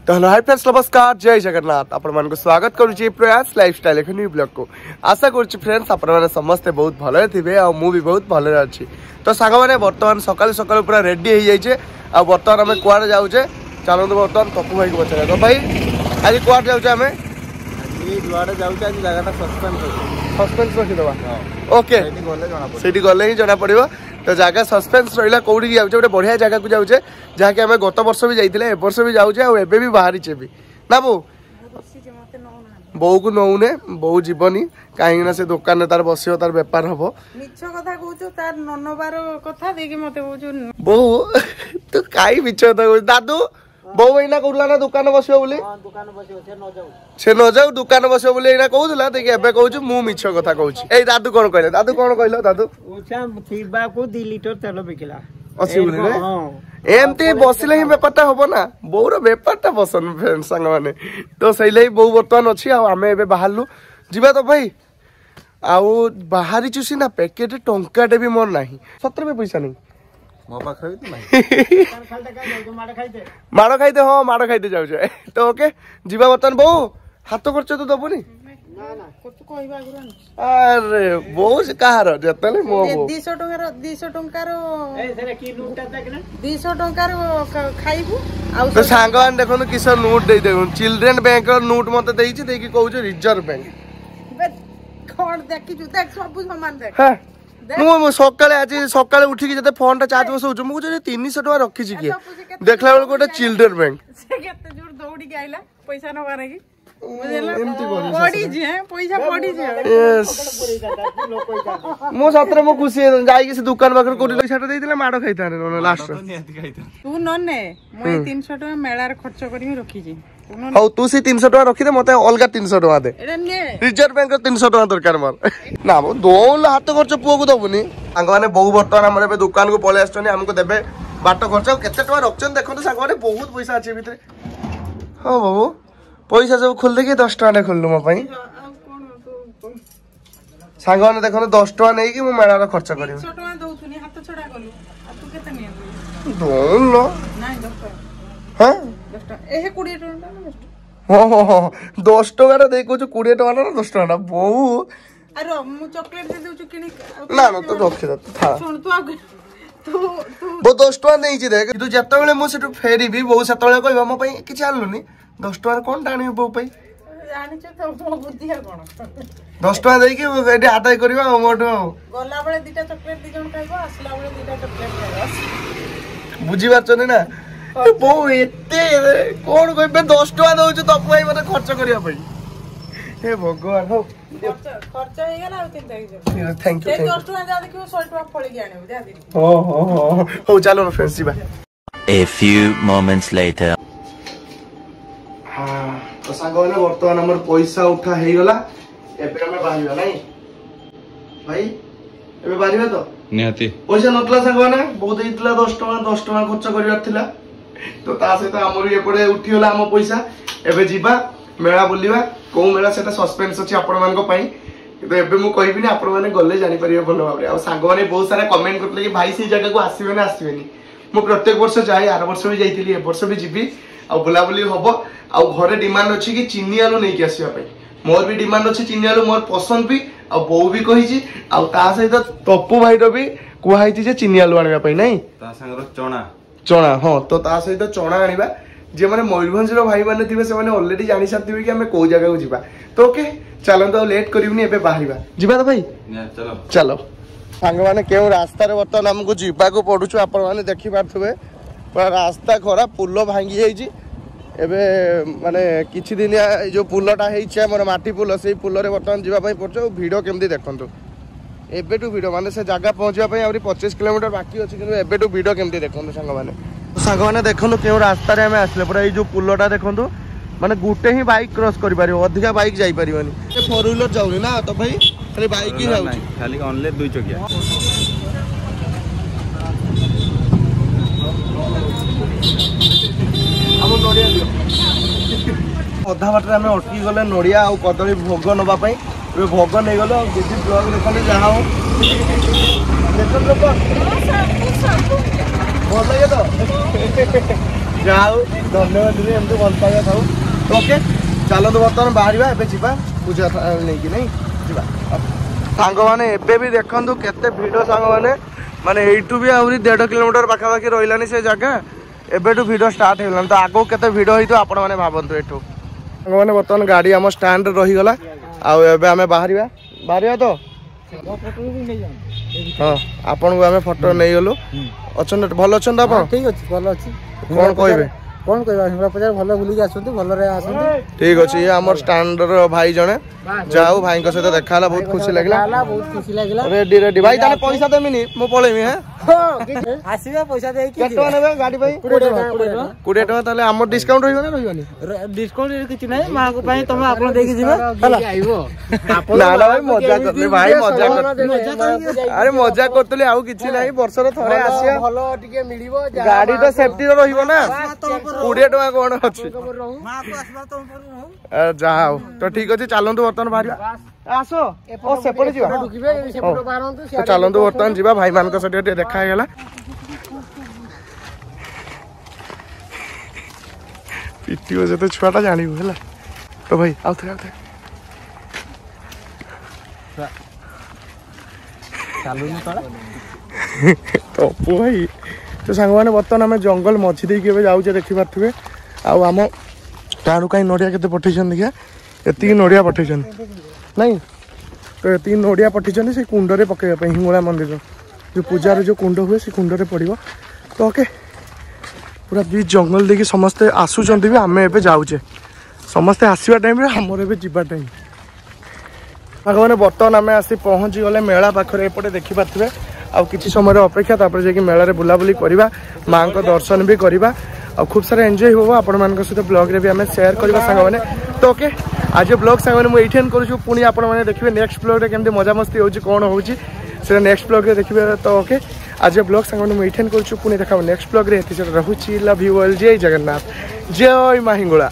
तो hello hi friends नमस्कार जय जगन्नाथ आपण मान को स्वागत करूची प्रयास लाइफस्टाइल एक न्यू ब्लॉग को आशा करूची फ्रेंड्स आपण माने समस्त बहुत भले थिबे आ मु भी बहुत भले अछि। तो साग माने वर्तमान सकाल सकाल पूरा रेडी हो जाइए आ वर्तमान हमें कुआडे जाउचे चलो वर्तमान पप्पू भाई को बचा। तो भाई आज कुआडे जाउचे हमें जुआडे जाउचे आज जगह सस्पेंस रखी दबा ओके सेठी गले ही जना पड़िबो। तो जगह सस्पेंस रहिला कोडी जाउचे गोटे बढ़िया जगह को जाउचे जहाँकि आम गत वर्ष भी जाइए वर्ष भी जाऊे आबे भी बाहरी भी ना बो बो को नौने बो जीवनी कहीं से दुकान तार बस तार बेपार हम बो तू कहीं मिछ कथा दादू बो एना कहला ना दुकान बस से न जाऊ दुकान बस कहला देखिए कहूँ मु मिछ कथा कहूँ दादू कौन कहले दादू कौन कहल दादू 2 लीटर तेल बिकला एमती बसिले ही बेपारटा हम ना बोर बेपारटा पसंद फ्रेंड सांग मैंने तो सही लगी बो बर्तमान अच्छी आम ए बाहरलु जीवा। तो भाई आउ बाहरी चुसी ना पैकेट टंकाटे भी मोर नहीं 17 पैसा नहीं मो पाखरे भी तो माड़ खाइते हाँ माड़ खाइते जाऊ तो ओके जीवा बर्तमान बो हाथ खर्च तो दबुनी अरे बहुत कहार जतले मो 200 टंकार खाइबू आ तो सांगवान देखो किस नोट दे देबो चिल्ड्रन बैंक नोट मते देइछि देखि कहू छ रिजर्व बैंक कोन देखि छु देख सब सामान देख हां मु सकाळे आज सकाळे उठी के जते फोन टा चार्ज बसौ छु मु जे 300 टका रखि छि के देखला बेल कोटा चिल्ड्रन बैंक से केते जोर दौड़ी के आइला पैसा न माने की मो सतरे मो खुशी जाई से दुकान पाखर कोटी पैसा देइतिले माडो खाइता लास्ट तू नने मु 300 टका मेळार खर्च करी रखी छी हौ तू से 300 टका रखी दे मते अलगा 300 टका दे रिजर्व बैंक 300 टका दरकार मोर ना मो दोल हाथ खर्च पुओ को दबुनी सांग माने बहु वर्तमान हमरे बे दुकान को पळे आछनी हमको देबे बाट खर्च केते टका रखछन देखो सांग माने बहुत पैसा अछि भितरे। हां बाबू पैसा सब खोल देखिए 10 टका खोलु मो पई सांग माने देखो 10 टका नै कि मो मेळा रो खर्च करियो 100 टका दउथुनी हाथ छडा कलु आ तू केते नै दोल लो नाही 10 टका हां 10 टका एहे 20 टका हो हो हो 10 टका रे दे को 20 टका ना 10 टका बहु अरे मु चॉकलेट दे दउ किनी ना ना तो रख दे था सुन तू आगे तू वो 10 टका नै छि देख तू जत्ता बेले मु सेटु फेरी भी बहु सत्ता बेले कहबा मो पई किछ आनलुनी 10 टका कोन टाणी बो पई जानि छ तो मो बुद्धि है कोन 10 टका देई कि एडी आदाय करबा मोटो गला बेले दीटा चॉकलेट दी जण खाइबो असला बेले दीटा चॉकलेट खाइबो बुझी बाचनी ना बो एते कोन कहबे 10 टका दउछ तो पई मते खर्च करिया पई हे भगवान हो खर्च हे गेला आ किन देख थैंक यू 10 टका जा देखियो 100 टका फळी के आने जा दे हो हो हो हो चलो फ्रेंड्स जीवा। A few moments later हाँ तो सांगने वर्तमान हमर पैसा उठा हे गला एबे हम बाहिबा नै भाई एबे बाहिबा तो निहाती पैसा नतला सांगने बहुत हितला 10 टका खर्च करिवार थिला तो ता से तो हमर एपडे उठी होला हम पैसा एबे जीवा मेला बुलिबा को मेला सेटा सस्पेंस अछि आपण मान को पई तो एबे मु कहिबी नि आपण माने गले जानि परिबे भलो भाबरे आ सांग माने बहुत सारा कमेंट करले कि भाई से जगह को आसीबे ना आसीबेनी मु प्रत्येक वर्ष जाय आर वर्ष भी जाइतिली ए वर्ष भी जीबी आ बुला बुली हबो आ घरे डिमांड अछि कि चिन्नी आलू नै कि आसीबा पई मोर भी डिमांड अछि चिन्नी आलू मोर पसंद भी आ बो भी कहि छी आ ता सहित पप्पू भाई रो भी कुहाई छी जे चिन्नी आलू आनिबा पई नै ता संग चना चना हां तो ता सहित चना आनिबा जे माने मयूरभंज रो भाई माने थिबे से माने ऑलरेडी जानि साथिबे कि हमें को जगह को जीबा तो ओके चलो तो लेट करिवनी एबे बाहरिबा जीबा तो भाई चलो चलो सांग माने केउ रास्ता रे बर्तन हमको जीबा को पडुछु आपण माने देखि पारथबे पूरा रास्ता खराब पुल भांगी जाई छी एबे माने किछि दिन जो पुलटा हेइ छै हमर माटी पुल से पुल रे बर्तन जीबा पई पडछो वीडियो केमदी देखंतु एबेटू वीडियो माने से जगह पहुंचबा पई आउरी 25 किलोमीटर बाकी अछि किंतु एबेटू वीडियो केमदी देखंतु सांग माने देखंतु केउ रास्ता रे हमें आसले पूरा ए जो पुलटा देखंतु माने गुटे ही बाइक क्रॉस करि पारियो अधिका बाइक जाई परियोनी ए 4 व्हीलर जाउनी ना तो भाई खाली बाइक ही जाउची खाली ओनली 2 चकिया हम नोडिया दियो अधा बाटर आम अटकी गले नड़िया आ कदली भोग नापी भोग नहीं गल दीदी ब्लग देखने जहाँ हो भल लगे तो ଯାଉ ଧନ୍ୟବାଦ ଦିଦି ଏମିତି ଭଲ ପାଇବା ଥାଉ। ଓକେ ଚାଲନ୍ତୁ ବର୍ତ୍ତମାନ ବାହାରିବା ଏବେ ଯିବା ପୂଜା ନେଇକି ନାଇଁ ଯିବା। ସାଙ୍ଗମାନେ ଏବେ ବି ଦେଖନ୍ତୁ କେତେ ଭିଡ଼ ସାଙ୍ଗମାନେ ମାନେ ଏଇଠୁ ବି ଆହୁରି 1.5 କିଲୋମିଟର ପାଖାପାଖି ରହିଲାନି ସେ ଜାଗା ଏବେଠୁ ଭିଡ଼ ଷ୍ଟାର୍ଟ ହେଇଗଲାଣି ତ ଆଗକୁ କେତେ ଭିଡ଼ ହେଇଥିବ ଆପଣମାନେ ଭାବନ୍ତୁ ଏଠୁ। ସାଙ୍ଗମାନେ ବର୍ତ୍ତମାନ ଗାଡ଼ି ଆମ ଷ୍ଟାଣ୍ଡରେ ରହିଗଲା ଆଉ ଏବେ ଆମେ ବାହାରିବା ତ ହଁ ଆପଣଙ୍କୁ ଆମେ ଫଟୋ ନେଇଗଲୁ ଅଛନ୍ତି ଭଲ ଅଛନ୍ତି ଆପଣ? ଠିକ ଅଛି ଭଲ ଅଛି କଣ କହିବେ? କଣ କହିବା ହିମରା ପଜାର ଭଲ ବୁଲିକି ଆସନ୍ତୁ ଭଲରେ ଆସନ୍ତୁ। ଠିକ ଅଛି ଇଏ ଆମର ଷ୍ଟାଣ୍ଡର ଭାଇ ଜଣେ ଯାଉ ଭାଇଙ୍କ ସହିତ ଦେଖା ହେଲା ବହୁତ ଖୁସି ଲାଗିଲା ବହୁତ ଖୁସି ଲାଗିଲା। ରେଡି ରେଡି ଭାଇ ତାହେଲେ ପଇସା ଦେବିନି ମୁଁ ପଳେଇବି ହେ ଆସିବା ପଇସା ଦେଇକି କେତେ ଟଙ୍କା ନେବେ ଗାଡି ପାଇଁ? 20 ଟଙ୍କା ତାହେଲେ ଆମର ଡିସକାଉଣ୍ଟ ରହିବ ନା ରହିବନି? ଡିସକାଉଣ୍ଟ କିଛି ନାହିଁ ମାଙ୍କ ପାଇଁ ତମେ ଆପଣ ଦେଇକି ଯିବା ହେଲା। ନା ନା ଭାଇ ମଜା କରୁଥିଲି ଭାଇ ମଜା କରୁଥିଲି ଆରେ ମଜା କରୁଥିଲି ଆଉ କିଛି ନାହିଁ ବର୍ଷର ଥରେ ଆସିବା ଭଲ ଟିକେ ମିଳିବ ଗାଡି ତ ସେଫ୍ଟିରେ ରହିବ ନା 20 ଟଙ୍କା କଣ ଅଛି ଯାହା ହଉ ତ ଠିକ ଅଛି ଚାଲନ୍ତୁ ବର୍ତ୍ତମାନ ବାହାରିବା ଆସ ସେପଟେ ଯିବା ଚାଲନ୍ତୁ ବର୍ତ୍ତମାନ ଯିବା ଭାଇମାନଙ୍କ ସହିତ ଟିକେ ଦେଖା ହେଇଗଲା ପିଟିବ ଯେତେ ଛୁଆଟା ଜାଣିବୁ ହେଲା ତ ଭାଇ ଆଉଥରେ ତପୁ ଭାଇ ତ ସାଙ୍ଗମାନେ ବର୍ତ୍ତମାନ ଆମେ ଜଙ୍ଗଲ ମଝି ଦେଇକି ଏବେ ଯାଉଛେ ଦେଖିପାରୁଥିବେ ଆଉ ଆମ ଗାଁରୁ କାହିଁ ନଡ଼ିଆ କେତେ ପଠେଇଛନ୍ତି ଦେଖିଆ ଏତିକି ନଡ଼ିଆ ପଠେଇଛନ୍ତି ନାଇଁ ତ ଏତିକି ନଡ଼ିଆ ପଠେଇଛନ୍ତି ସେ କୁଣ୍ଡରେ ପକେଇବା ପାଇଁ ହିଙ୍ଗୁଳା ମନ୍ଦିର ଯେଉଁ ପୂଜାର ଯେଉଁ କୁଣ୍ଡ ହୁଏ ସେ କୁଣ୍ଡରେ ପଡ଼ିବ ତ ଓକେ ପୁରା ବିଚ୍ ଜଙ୍ଗଲ ଦେଇକି ସମସ୍ତେ ଆସୁଛନ୍ତି ବି ଆମେ ଏବେ ଯାଉଛେ ସମସ୍ତେ ଆସିବା ଟାଇମ୍ରେ ଆମର ଏବେ ଯିବା ଟାଇମ୍ ସାଙ୍ଗମାନେ ବର୍ତ୍ତମାନ ଆମେ ଆସି ପହଞ୍ଚିଗଲେ ମେଳା ପାଖରେ ଏପଟେ ଦେଖିପାରୁଥିବେ ଆଉ କିଛି ସମୟର ଅପେକ୍ଷା ତାପରେ ଯାଇକି ମେଳାରେ ବୁଲାବୁଲି କରିବା ମାଙ୍କ ଦର୍ଶନ ବି କରିବା ଆଉ ଖୁବ୍ ସାରା ଏନ୍ଜୟ ହେବ ଆପଣମାନଙ୍କ ସହିତ ବ୍ଲଗ୍ରେ ବି ଆମେ ସେୟାର କରିବା ସାଙ୍ଗମାନେ ତ ଓକେ ଆଜି ବ୍ଲଗ୍ ସାଙ୍ଗମାନେ ମୁଁ ଏଇଠି ଏଣ୍ଡ କରୁଛୁ ପୁଣି ଆପଣମାନେ ଦେଖିବେ ନେକ୍ସଟ ବ୍ଲଗ୍ରେ କେମିତି ମଜାମସ୍ତି ହେଉଛି କ'ଣ ହେଉଛି ସେଟା ନେକ୍ସଟ ବ୍ଲଗ୍ରେ ଦେଖିବେ ତ ଓକେ आज ब्लॉग सांगने मुझे एठेन कर पुणी देखा नेक्स्ट ब्लॉग रे रहुची लव यू ऑल जय जगन्नाथ जय माँ हिंगुला।